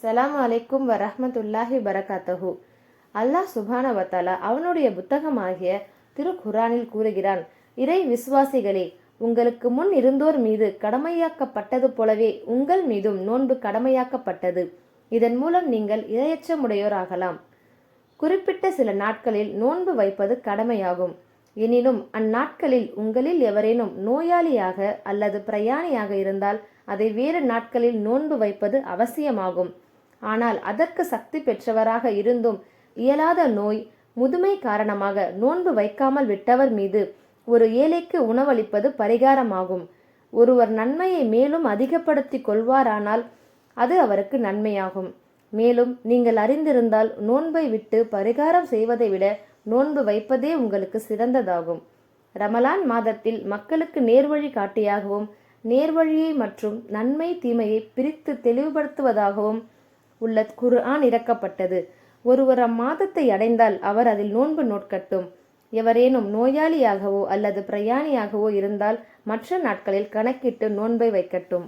அஸ்ஸலாமு அலைக்கும் வரஹ்மத்துல்லாஹி வரகாத்தஹு. அல்லாஹ் சுப்ஹான வத்தாலா அவனுடைய புத்தகமாகிய திருக்குரானில் கூறுகிறான், இறை விசுவாசிகளே, உங்களுக்கு முன் இருந்தோர் மீது கடமையாக்கப்பட்டது போலவே உங்கள் மீதும் நோன்பு கடமையாக்கப்பட்டது. இதன் மூலம் நீங்கள் இரையச்சமுடையோராகலாம். குறிப்பிட்ட சில நாட்களில் நோன்பு வைப்பது கடமையாகும். எனினும் அந்நாட்களில் உங்களில் எவரேனும் நோயாளியாக அல்லது பிரயாணியாக இருந்தால் அதை வேறு நாட்களில் நோன்பு வைப்பது அவசியமாகும். ஆனால் அதற்கு சக்தி பெற்றவராக இருந்தும் இயலாத நோய், முதுமை காரணமாக நோன்பு வைக்காமல் விட்டவர் மீது ஒரு ஏழைக்கு உணவளிப்பது பரிகாரமாகும். ஒருவர் நன்மையை மேலும் அதிகப்படுத்தி கொள்வாரானால் அது அவருக்கு நன்மையாகும். மேலும் நீங்கள் அறிந்திருந்தால் நோன்பை விட்டு பரிகாரம் செய்வதை விட நோன்பு வைப்பதே உங்களுக்கு சிறந்ததாகும். ரமலான் மாதத்தில் மக்களுக்கு நேர்வழி காட்டியாகவும் நேர்வழியை மற்றும் நன்மை தீமையை பிரித்து தெளிவுபடுத்துவதாகவும் உள்ள குர்ஆன் இறக்கப்பட்டது. ஒருவர் அம்மாதத்தை அடைந்தால் அவர் அதில் நோன்பு நோட்கட்டும். எவரேனும் நோயாளியாகவோ அல்லது பிரயாணியாகவோ இருந்தால் மற்ற நாட்களில் கணக்கிட்டு நோன்பை வைக்கட்டும்.